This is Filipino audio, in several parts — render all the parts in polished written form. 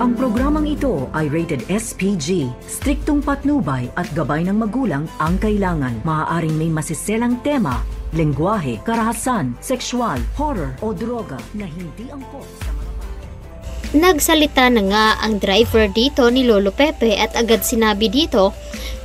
Ang programang ito ay rated SPG. Striktong patnubay at gabay ng magulang ang kailangan. Maaaring may masiselang tema, lengguwahe, karahasan, sexual, horror o droga na hindi angkop sa mga bata. Nagsalita na nga ang driver dito ni Lolo Pepe at agad sinabi dito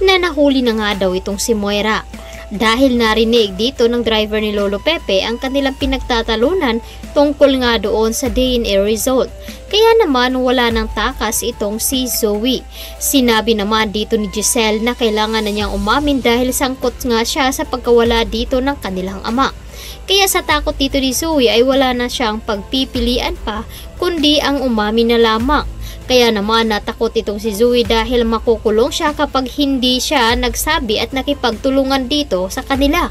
na nahuli na nga daw itong si Moira. Dahil narinig dito ng driver ni Lolo Pepe ang kanilang pinagtatalunan tungkol nga doon sa DNA result. Kaya naman wala nang takas itong si Zoe. Sinabi naman dito ni Giselle na kailangan na niyang umamin dahil sangkot nga siya sa pagkawala dito ng kanilang ama. Kaya sa takot dito ni Zoe ay wala na siyang pagpipilian pa kundi ang umamin na lamang. Kaya naman natakot itong si Zoe dahil makukulong siya kapag hindi siya nagsabi at nakipagtulungan dito sa kanila.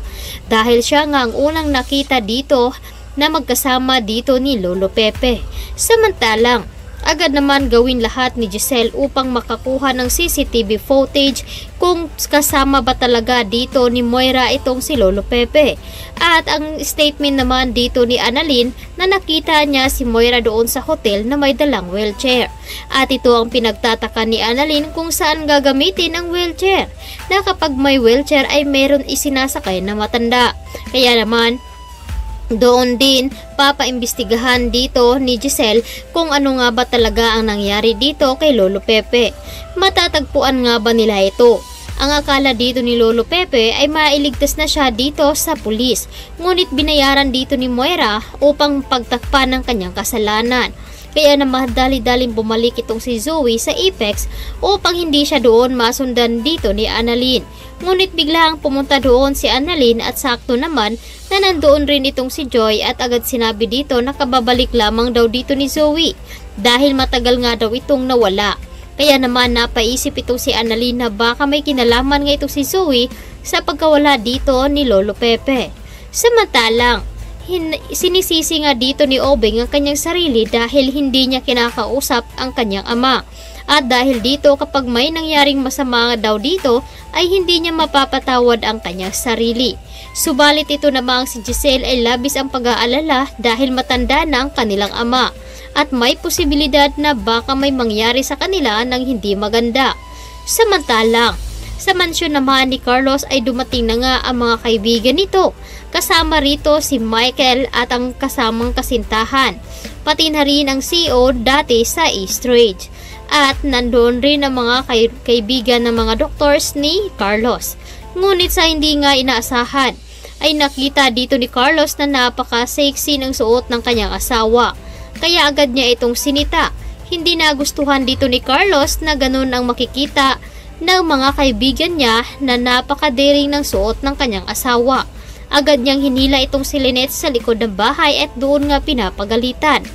Dahil siya nga ang unang nakita dito na magkasama dito ni Lolo Pepe. Samantalang, agad naman gawin lahat ni Giselle upang makakuha ng CCTV footage kung kasama ba talaga dito ni Moira itong si Lolo Pepe. At ang statement naman dito ni Annalyn na nakita niya si Moira doon sa hotel na may dalang wheelchair. At ito ang pinagtataka ni Annalyn kung saan gagamitin ang wheelchair. Na kapag may wheelchair ay meron isinasakay na matanda. Kaya naman, doon din papaimbestigahan dito ni Giselle kung ano nga ba talaga ang nangyari dito kay Lolo Pepe. Matatagpuan nga ba nila ito? Ang akala dito ni Lolo Pepe ay mailigtas na siya dito sa pulis. Ngunit binayaran dito ni Moira upang pagtakpan ng kanyang kasalanan. Kaya naman dali-daling bumalik itong si Zoe sa Apex upang hindi siya doon masundan dito ni Annalyn. Ngunit biglang pumunta doon si Annalyn at sakto naman na nandoon rin itong si Joy at agad sinabi dito na kababalik lamang daw dito ni Zoe dahil matagal nga daw itong nawala. Kaya naman napaisip itong si Annalyn na baka may kinalaman nga itong si Zoe sa pagkawala dito ni Lolo Pepe. Samantalang, sinisisi nga dito ni Obeng ang kanyang sarili dahil hindi niya kinakausap ang kanyang ama. At dahil dito kapag may nangyaring masama daw dito ay hindi niya mapapatawad ang kanyang sarili. Subalit ito namang si Giselle ay labis ang pag-aalala dahil matanda na ang kanilang ama. At may posibilidad na baka may mangyari sa kanila ng hindi maganda. Samantalang, sa mansyon naman ni Carlos ay dumating na nga ang mga kaibigan nito. Kasama rito si Michael at ang kasamang kasintahan. Pati na rin ang CEO dati sa East Ridge. At nandoon rin ang mga kaibigan ng mga doctors ni Carlos. Ngunit sa hindi nga inaasahan ay nakita dito ni Carlos na napaka-sexy ng suot ng kanyang asawa. Kaya agad niya itong sinita. Hindi nagustuhan dito ni Carlos na ganun ang makikita ng mga kaibigan niya na napakadaring ng suot ng kanyang asawa. Agad niyang hinila itong si Lynette sa likod ng bahay at doon nga pinapagalitan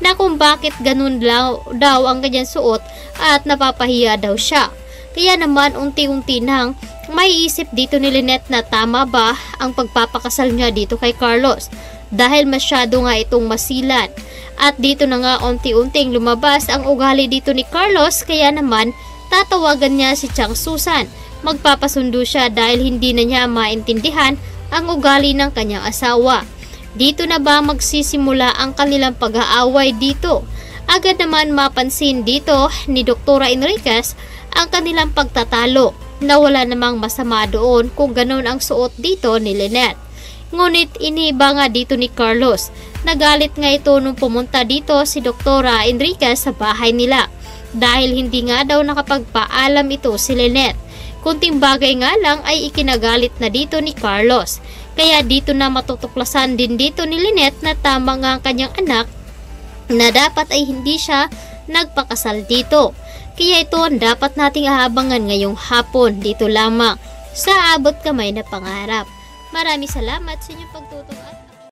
na kung bakit ganun daw ang kanyang suot at napapahiya daw siya. Kaya naman unti-unti nang maiisip dito ni Lynette na tama ba ang pagpapakasal niya dito kay Carlos dahil masyado nga itong masilan. At dito na nga unti-unting lumabas ang ugali dito ni Carlos kaya naman tatawagan niya si Chang Susan. Magpapasundo siya dahil hindi na niya maintindihan ang ugali ng kanyang asawa. Dito na ba magsisimula ang kanilang pag-aaway dito? Agad naman mapansin dito ni Dr. Enriquez ang kanilang pagtatalo na wala namang masama doon kung ganun ang suot dito ni Lynette. Ngunit iniba nga dito ni Carlos. Nagalit nga ito nung pumunta dito si Dr. Enriquez sa bahay nila dahil hindi nga daw nakapagpaalam ito si Lynette. Kunting bagay nga lang ay ikinagalit na dito ni Carlos. Kaya dito na matutuklasan din dito ni Lynette na tama nga ang kanyang anak na dapat ay hindi siya nagpakasal dito. Kaya ito ang dapat nating ahabangan ngayong hapon dito lamang sa Abot Kamay na Pangarap. Maraming salamat sa inyong pagtutunan.